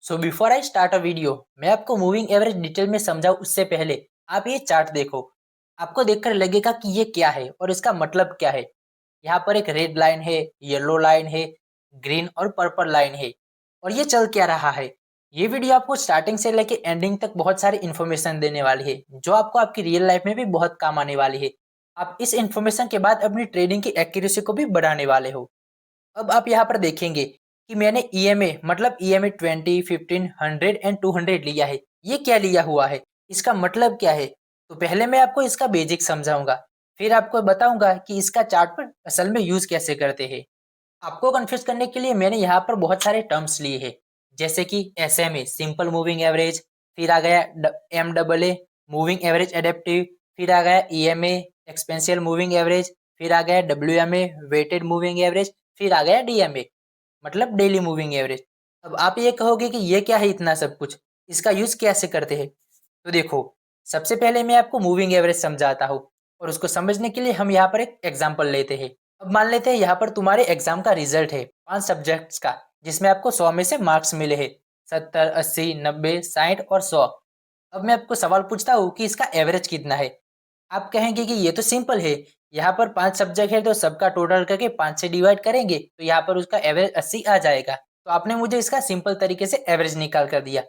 So before I start a video, मैं आपको moving average detail में समझाऊं उससे पहले आप ये चार्ट देखो। आपको देखकर लगेगा कि ये क्या है और इसका मतलब क्या है। यहाँ पर एक रेड लाइन है, येलो लाइन है, ग्रीन और पर्पल लाइन है। और ये चल क्या रहा है। ये वीडियो आपको स्टार्टिंग से लेके एंडिंग तक बहुत सारी इन्फॉर्मेशन देने वाली है, जो आपको आपकी रियल लाइफ में भी बहुत काम आने वाली है। आप इस इन्फॉर्मेशन के बाद अपनी ट्रेडिंग की एक्यूरेसी को भी बढ़ाने वाले हो। अब आप यहाँ पर देखेंगे कि मैंने ईएमए मतलब ईएमए 20, 15, 100 एंड 200 लिया है। ये क्या लिया हुआ है, इसका मतलब क्या है। तो पहले मैं आपको इसका बेसिक समझाऊंगा, फिर आपको बताऊंगा कि इसका चार्ट पर असल में यूज कैसे करते हैं। आपको कंफ्यूज करने के लिए मैंने यहाँ पर बहुत सारे टर्म्स लिए हैं, जैसे कि एसएमए सिंपल मूविंग एवरेज, फिर आ गया एमडबलए मूविंग एवरेज एडेप्टिव, फिर आ गया ईएमए एक्सपेंशियल मूविंग एवरेज, फिर आ गया डब्ल्यूएमए वेटेड मूविंग एवरेज, फिर आ गया डीएमए मतलब डेली मूविंग एवरेज। अब आप ये कहोगे कि ये क्या है इतना सब कुछ, इसका यूज कैसे करते हैं। तो देखो, सबसे पहले मैं आपको मूविंग एवरेज समझाता हूँ, और उसको समझने के लिए हम यहाँ पर एक एग्जाम्पल लेते हैं। अब मान लेते हैं यहाँ पर तुम्हारे एग्जाम का रिजल्ट है 5 सब्जेक्ट्स का, जिसमें आपको 100 में से मार्क्स मिले हैं 70, 80, 90, 60 और 100। अब मैं आपको सवाल पूछता हूँ कि इसका एवरेज कितना है। आप कहेंगे कि ये तो सिंपल है, यहाँ पर 5 सब्जेक्ट है तो सबका टोटल करके 5 से डिवाइड करेंगे तो यहाँ पर उसका एवरेज 80 आ जाएगा। तो आपने मुझे इसका सिंपल तरीके से एवरेज निकाल कर दिया।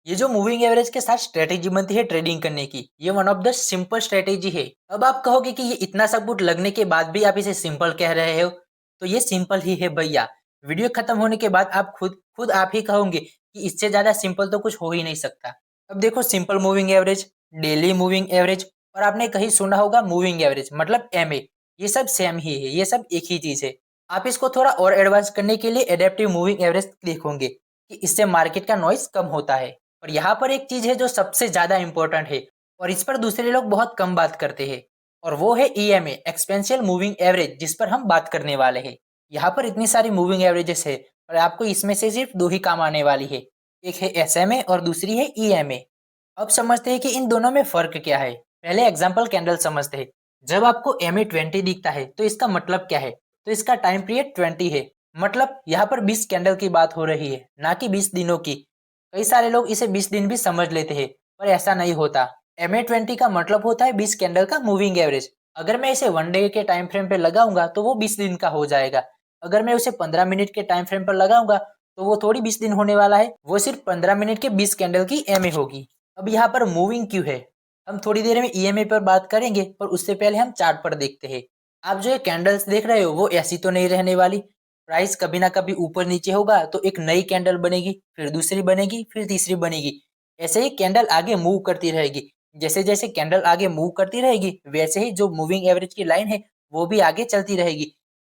ये जो मूविंग एवरेज के साथ स्ट्रेटेजी बनती है ट्रेडिंग करने की, ये one of the simple strategy है। अब आप कहोगे कि ये इतना सब कुछ लगने के बाद भी आप इसे सिंपल कह रहे हो, तो ये सिंपल ही है भैया। वीडियो खत्म होने के बाद आप खुद खुद आप ही कहोगे कि इससे ज्यादा सिंपल तो कुछ हो ही नहीं सकता। अब देखो, simple moving average, daily moving average, और आपने कहीं सुना होगा मूविंग एवरेज मतलब एमए, ये सब सेम ही है, ये सब एक ही चीज है। आप इसको थोड़ा और एडवांस करने के लिए एडेप्टिव मूविंग एवरेज देखोगे कि इससे मार्केट का नॉइस कम होता है। और यहाँ पर एक चीज है जो सबसे ज्यादा इंपॉर्टेंट है, और इस पर दूसरे लोग बहुत कम बात करते हैं, और वो है ईएमए एक्सपेंशियल मूविंग एवरेज, जिस पर हम बात करने वाले हैं। यहाँ पर इतनी सारी मूविंग एवरेजेस है, और आपको इसमें से सिर्फ दो ही काम आने वाली है, एक है एसएमए और दूसरी है ईएमए। अब समझते हैं कि इन दोनों में फर्क क्या है। पहले एग्जाम्पल कैंडल समझते हैं। जब आपको एमए 20 दिखता है तो इसका मतलब क्या है। तो इसका टाइम पीरियड 20 है, मतलब यहाँ पर 20 कैंडल की बात हो रही है, ना कि 20 दिनों की। कई सारे लोग इसे 20 दिन भी समझ लेते हैं, पर ऐसा नहीं होता। MA20 का मतलब होता है 20 कैंडल का मूविंग एवरेज। अगर मैं इसे 1 डे के टाइम फ्रेम पे लगाऊंगा तो वो 20 दिन का हो जाएगा। अगर मैं उसे 15 मिनट के टाइम फ्रेम पर लगाऊंगा तो वो थोड़ी 20 दिन होने वाला है, वो सिर्फ 15 मिनट के 20 कैंडल की एमए होगी। अब यहाँ पर मूविंग क्यों है, हम थोड़ी देर में ईएमए पर बात करेंगे, पर उससे पहले हम चार्ट पर देखते हैं। आप जो ये कैंडल्स देख रहे हो वो ऐसी तो नहीं रहने वाली। प्राइस कभी ना कभी ऊपर नीचे होगा तो एक नई कैंडल बनेगी, फिर दूसरी बनेगी, फिर तीसरी बनेगी। ऐसे ही कैंडल आगे मूव करती रहेगी। जैसे जैसे कैंडल आगे मूव करती रहेगी, वैसे ही जो मूविंग एवरेज की लाइन है वो भी आगे चलती रहेगी।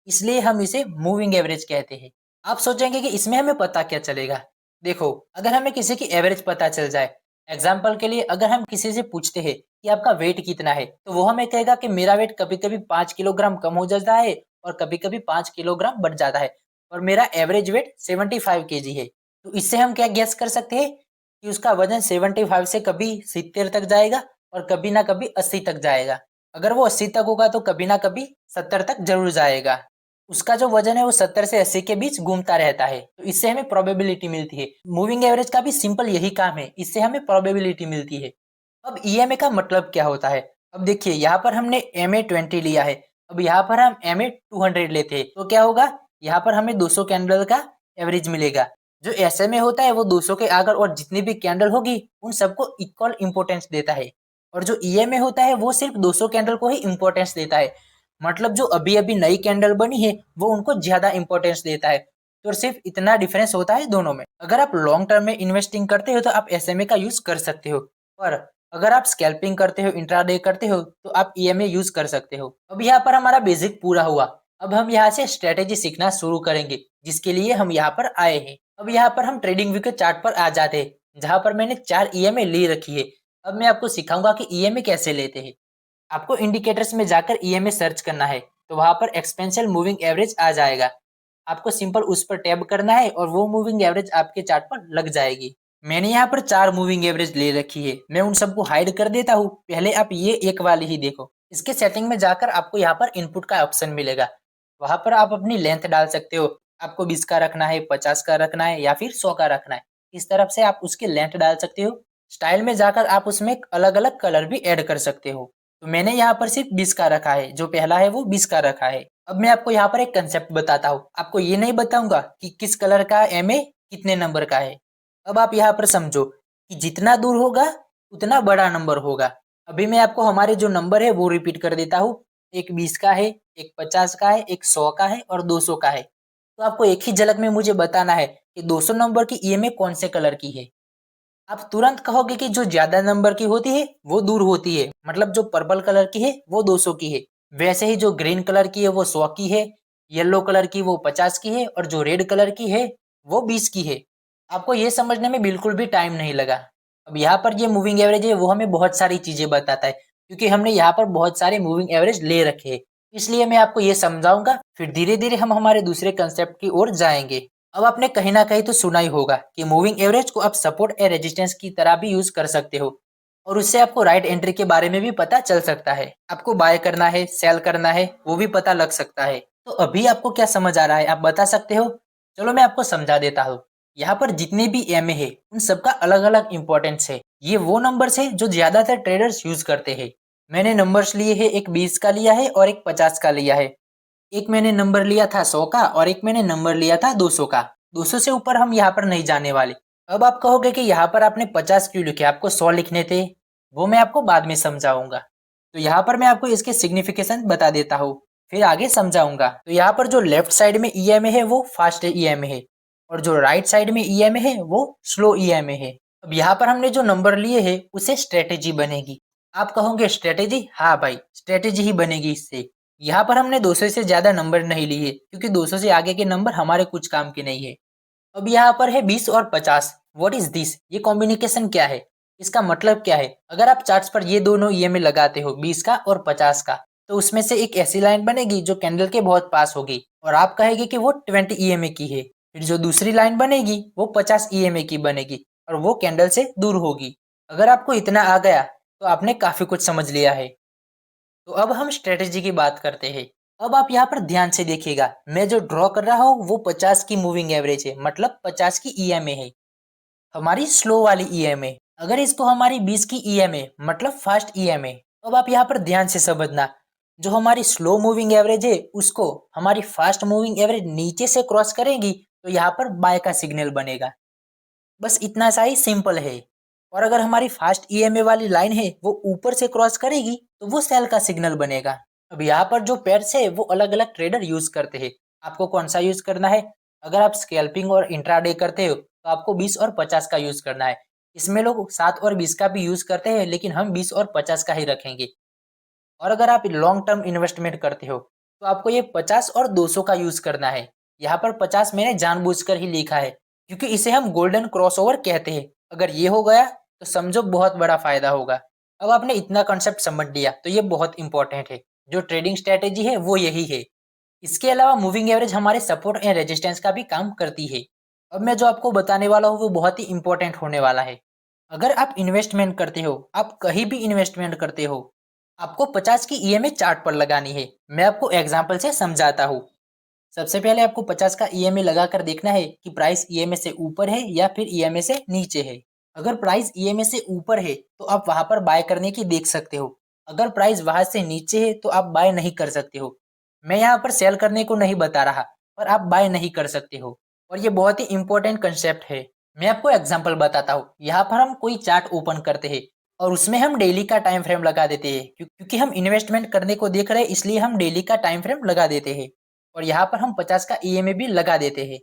इसलिए हम इसे मूविंग एवरेज कहते हैं। आप सोचेंगे कि इसमें हमें पता क्या चलेगा। देखो, अगर हमें किसी की एवरेज पता चल जाए, एग्जाम्पल के लिए अगर हम किसी से पूछते हैं कि आपका वेट कितना है, तो वो हमें कहेगा कि मेरा वेट कभी कभी 5 किलोग्राम कम हो जाता है और कभी कभी 5 किलोग्राम बढ़ जाता है, और मेरा एवरेज वेट 75 kg है। तो इससे हम क्या गेस कर सकते हैं कि उसका वजन 75 से कभी 70 तक जाएगा और कभी ना कभी 80 तक जाएगा। अगर वो 80 तक होगा तो कभी ना कभी 70 तक जरूर जाएगा। उसका जो वजन है वो 70 से 80 के बीच घूमता रहता है, तो इससे हमें प्रोबेबिलिटी मिलती है। मूविंग एवरेज का भी सिंपल यही काम है, इससे हमें प्रोबेबिलिटी मिलती है। अब ईएमए का मतलब क्या होता है। अब देखिए, यहाँ पर हमने MA20 लिया है, अब यहाँ पर हम MA200 लेते हैं तो क्या होगा, यहाँ पर हमें 200 कैंडल का एवरेज मिलेगा। जो एसएमए होता है वो 200 के आगे और जितनी भी कैंडल होगी उन सबको इक्वल इंपॉर्टेंस देता है, और जो ईएमए होता है वो सिर्फ 200 कैंडल को ही इंपॉर्टेंस देता है। मतलब जो अभी अभी नई कैंडल बनी है वो उनको ज्यादा इंपॉर्टेंस देता है। तो सिर्फ इतना डिफरेंस होता है दोनों में। अगर आप लॉन्ग टर्म में इन्वेस्टिंग करते हो तो आप एसएमए का यूज कर सकते हो, पर अगर आप स्कैल्पिंग करते हो, इंट्राडे करते हो, तो आप ईएमए यूज कर सकते हो। अब यहाँ पर हमारा बेसिक पूरा हुआ। अब हम यहाँ से स्ट्रेटेजी सीखना शुरू करेंगे, जिसके लिए हम यहाँ पर आए हैं। अब यहाँ पर हम ट्रेडिंग व्यू के चार्ट पर आ जाते हैं, जहाँ पर मैंने 4 ईएमए ले रखी है। अब मैं आपको सिखाऊंगा कि ईएमए कैसे लेते हैं। आपको इंडिकेटर्स में जाकर ईएमए सर्च करना है, तो वहां पर एक्सपेंशियल मूविंग एवरेज आ जाएगा। आपको सिंपल उस पर टैब करना है और वो मूविंग एवरेज आपके चार्ट पर लग जाएगी। मैंने यहाँ पर 4 मूविंग एवरेज ले रखी है, मैं उन सबको हाइड कर देता हूँ। पहले आप ये एक वाली ही देखो। इसके सेटिंग में जाकर आपको यहाँ पर इनपुट का ऑप्शन मिलेगा, वहां पर आप अपनी लेंथ डाल सकते हो। आपको 20 का रखना है, 50 का रखना है या फिर 100 का रखना है, इस तरफ से आप उसकी लेंथ डाल सकते हो। स्टाइल में जाकर आप उसमें अलग अलग कलर भी ऐड कर सकते हो। तो मैंने यहाँ पर सिर्फ 20 का रखा है, जो पहला है वो 20 का रखा है। अब मैं आपको यहाँ पर एक कंसेप्ट बताता हूँ, आपको ये नहीं बताऊंगा कि किस कलर का एम ए कितने नंबर का है। अब आप यहाँ पर समझो कि जितना दूर होगा उतना बड़ा नंबर होगा। अभी मैं आपको हमारे जो नंबर है वो रिपीट कर देता हूँ। एक 20 का है, एक 50 का है, एक 100 का है और 200 का है। तो आपको एक ही झलक में मुझे बताना है कि 200 नंबर की ईएमए कौन से कलर की है। आप तुरंत कहोगे कि जो ज्यादा नंबर की होती है वो दूर होती है, मतलब जो पर्पल कलर की है वो 200 की है। वैसे ही जो ग्रीन कलर की है वो 100 की है, येलो कलर की वो 50 की है और जो रेड कलर की है वो 20 की है। आपको ये समझने में बिल्कुल भी टाइम नहीं लगा। अब यहाँ पर ये मूविंग एवरेज है वो हमें बहुत सारी चीजें बताता है, क्योंकि हमने यहाँ पर बहुत सारे मूविंग एवरेज ले रखे हैं। इसलिए मैं आपको ये समझाऊंगा, फिर धीरे धीरे हम हमारे दूसरे कंसेप्ट की ओर जाएंगे। अब आपने कहीं ना कहीं तो सुना ही होगा कि मूविंग एवरेज को आप सपोर्ट या रेजिस्टेंस की तरह भी यूज कर सकते हो, और उससे आपको राइट एंट्री के बारे में भी पता चल सकता है। आपको बाय करना है, सेल करना है, वो भी पता लग सकता है। तो अभी आपको क्या समझ आ रहा है, आप बता सकते हो? चलो मैं आपको समझा देता हूँ। यहाँ पर जितने भी एमए है उन सबका अलग अलग इंपॉर्टेंस है। ये वो नंबर्स है जो ज्यादातर ट्रेडर्स यूज करते हैं। मैंने नंबर्स लिए हैं, एक 20 का लिया है और एक 50 का लिया है। एक मैंने नंबर लिया था 100 का और एक मैंने नंबर लिया था 200 का। 200 से ऊपर हम यहाँ पर नहीं जाने वाले। अब आप कहोगे कि यहाँ पर आपने 50 क्यों लिखे, आपको 100 लिखने थे। वो मैं आपको बाद में समझाऊंगा। तो यहाँ पर मैं आपको इसके सिग्निफिकेशन बता देता हूँ, फिर आगे समझाऊंगा। तो यहाँ पर जो लेफ्ट साइड में ईएमए है वो फास्ट ईएमए है, और जो राइट साइड में ईएमए है वो स्लो ईएमए है। अब यहाँ पर हमने जो नंबर लिए है उसे स्ट्रेटेजी बनेगी। आप कहोगे स्ट्रेटेजी? हाँ भाई, स्ट्रेटेजी ही बनेगी इससे। यहाँ पर हमने 200 से ज्यादा नंबर नहीं लिए, क्योंकि 200 से आगे के नंबर हमारे कुछ काम के नहीं है। अब यहाँ पर है 20 और 50। What is this? ये कॉम्बिनेशन क्या है, इसका मतलब क्या है? अगर आप चार्ट्स पर ये दोनों ईएमए लगाते हो, 20 का और 50 का, तो उसमें से एक ऐसी लाइन बनेगी जो कैंडल के बहुत पास होगी और आप कहेगी कि वो 20 ईएमए की है। फिर जो दूसरी लाइन बनेगी वो 50 ईएमए की बनेगी और वो कैंडल से दूर होगी। अगर आपको इतना आ गया तो आपने काफी कुछ समझ लिया है। तो अब हम स्ट्रेटेजी की बात करते हैं। अब आप यहाँ पर ध्यान से देखिएगा, मैं जो ड्रॉ कर रहा हूँ वो 50 की मूविंग एवरेज है, मतलब 50 की ईएमए है, हमारी स्लो वाली ईएमए। अगर इसको हमारी 20 की ईएमए मतलब फास्ट ईएमए। अब आप यहाँ पर ध्यान से समझना, जो हमारी स्लो मूविंग एवरेज है उसको हमारी फास्ट मूविंग एवरेज नीचे से क्रॉस करेगी तो यहाँ पर बाय का सिग्नल बनेगा। बस इतना सा ही सिंपल है। और अगर हमारी फास्ट ईएमए वाली लाइन है वो ऊपर से क्रॉस करेगी तो वो सेल का सिग्नल बनेगा। अब यहाँ पर जो पेयर्स है वो अलग अलग ट्रेडर यूज करते हैं। आपको कौन सा यूज करना है? अगर आप स्कैल्पिंग और इंट्राडे करते हो तो आपको 20 और 50 का यूज करना है। इसमें लोग 7 और 20 का भी यूज करते हैं, लेकिन हम 20 और 50 का ही रखेंगे। और अगर आप लॉन्ग टर्म इन्वेस्टमेंट करते हो तो आपको ये 50 और 200 का यूज करना है। यहाँ पर 50 मैंने जानबूझकर ही लिखा है, क्योंकि इसे हम गोल्डन क्रॉसओवर कहते हैं। अगर ये हो गया तो समझो बहुत बड़ा फायदा होगा। अब आपने इतना कॉन्सेप्ट समझ लिया तो ये बहुत इंपॉर्टेंट है। जो ट्रेडिंग स्ट्रेटेजी है वो यही है। इसके अलावा मूविंग एवरेज हमारे सपोर्ट एंड रेजिस्टेंस का भी काम करती है। अब मैं जो आपको बताने वाला हूँ वो बहुत ही इंपॉर्टेंट होने वाला है। अगर आप इन्वेस्टमेंट करते हो, आप कहीं भी इन्वेस्टमेंट करते हो, आपको 50 की ईएमए चार्ट पर लगानी है। मैं आपको एग्जांपल से समझाता हूँ। सबसे पहले आपको 50 का ईएमए लगाकर देखना है कि प्राइस ईएमए से ऊपर है या फिर ईएमए से नीचे है। अगर प्राइस ईएमए से ऊपर है तो आप वहां पर बाय करने की देख सकते हो। अगर प्राइस वहां से नीचे है तो आप बाय नहीं कर सकते हो। मैं यहाँ पर सेल करने को नहीं बता रहा, पर आप बाय नहीं कर सकते हो। और ये बहुत ही इंपॉर्टेंट कंसेप्ट है। मैं आपको एग्जांपल बताता हूँ। यहाँ पर हम कोई चार्ट ओपन करते हैं और उसमें हम डेली का टाइम फ्रेम लगा देते हैं, क्योंकि हम इन्वेस्टमेंट करने को देख रहे हैं, इसलिए हम डेली का टाइम फ्रेम लगा देते हैं। और यहाँ पर हम 50 का ईएमए भी लगा देते हैं।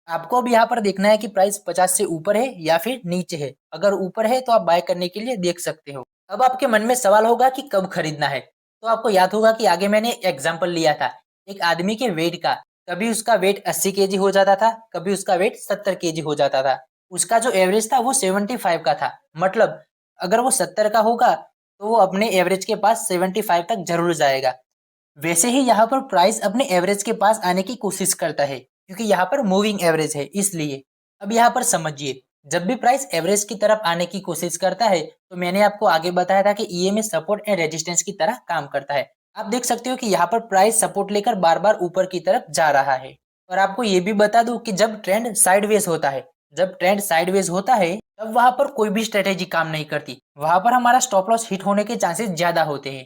आपको अब यहाँ पर देखना है कि प्राइस 50 से ऊपर है या फिर नीचे है। अगर ऊपर है तो आप बाय करने के लिए देख सकते हो। अब आपके मन में सवाल होगा कि कब खरीदना है। तो आपको याद होगा कि आगे मैंने एग्जाम्पल लिया था एक आदमी के वेट का। कभी उसका वेट 80 केजी हो जाता था, कभी उसका वेट 70 केजी हो जाता था। उसका जो एवरेज था वो 75 का था। मतलब अगर वो 70 का होगा तो वो अपने एवरेज के पास 75 तक जरूर जाएगा। वैसे ही यहाँ पर प्राइस अपने एवरेज के पास आने की कोशिश करता है, क्योंकि यहाँ पर मूविंग एवरेज है इसलिए। अब यहाँ पर समझिए, जब भी प्राइस एवरेज की तरफ आने की कोशिश करता है तो मैंने आपको आगे बताया था कि ईएमए सपोर्ट एंड रेजिस्टेंस की तरह काम करता है। आप देख सकते हो कि यहाँ पर प्राइस सपोर्ट लेकर बार बार ऊपर की तरफ जा रहा है। और आपको ये भी बता दूं कि जब ट्रेंड साइडवेज होता है जब ट्रेंड साइडवेज होता है तब वहां पर कोई भी स्ट्रेटेजी काम नहीं करती, वहां पर हमारा स्टॉप लॉस हिट होने के चांसेस ज्यादा होते हैं।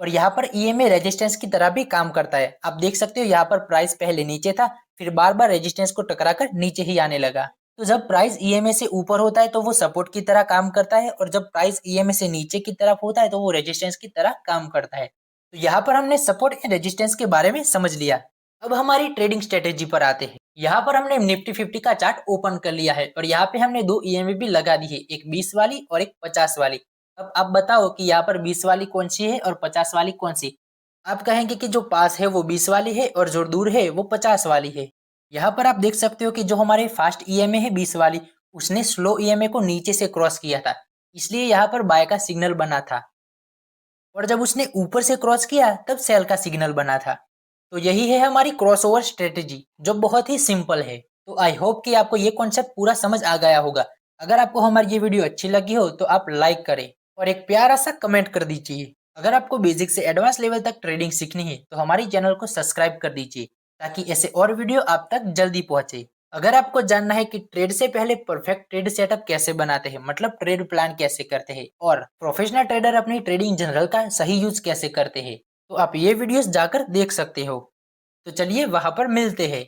और यहाँ पर ईएमए रेजिस्टेंस की तरह भी काम करता है। आप देख सकते हो यहाँ पर प्राइस पहले नीचे था, फिर बार बार रेजिस्टेंस को टकराकर नीचे ही आने लगा। तो जब प्राइस ईएमए से ऊपर होता है तो वो सपोर्ट की तरह काम करता है, और जब प्राइस ईएमए से नीचे की तरफ होता है तो वो रेजिस्टेंस की तरह काम करता है। तो यहाँ पर हमने सपोर्ट एंड रेजिस्टेंस के बारे में समझ लिया। अब हमारी ट्रेडिंग स्ट्रेटेजी पर आते हैं। यहाँ पर हमने निफ्टी 50 का चार्ट ओपन कर लिया है और यहाँ पे हमने दो ईएमए भी लगा दी है, एक 20 वाली और एक 50 वाली। अब आप बताओ कि यहाँ पर 20 वाली कौन सी है और 50 वाली कौन सी। आप कहेंगे कि जो पास है वो 20 वाली है और जो दूर है वो 50 वाली है। यहाँ पर आप देख सकते हो कि जो हमारे फास्ट ईएमए है 20 वाली, उसने स्लो ईएमए को नीचे से क्रॉस किया था, इसलिए यहाँ पर बाय का सिग्नल बना था। और जब उसने ऊपर से क्रॉस किया तब सेल का सिग्नल बना था। तो यही है हमारी क्रॉसओवर स्ट्रेटेजी, जो बहुत ही सिंपल है। तो आई होप कि आपको ये कॉन्सेप्ट पूरा समझ आ गया होगा। अगर आपको हमारी ये वीडियो अच्छी लगी हो तो आप लाइक करें और एक प्यारा सा कमेंट कर दीजिए। अगर आपको बेसिक से एडवांस लेवल तक ट्रेडिंग सीखनी है तो हमारी चैनल को सब्सक्राइब कर दीजिए, ताकि ऐसे और वीडियो आप तक जल्दी पहुंचे। अगर आपको जानना है कि ट्रेड से पहले परफेक्ट ट्रेड सेटअप कैसे बनाते हैं, मतलब ट्रेड प्लान कैसे करते हैं, और प्रोफेशनल ट्रेडर अपनी ट्रेडिंग जनरल का सही यूज कैसे करते हैं, तो आप ये वीडियोस जाकर देख सकते हो। तो चलिए वहां पर मिलते हैं।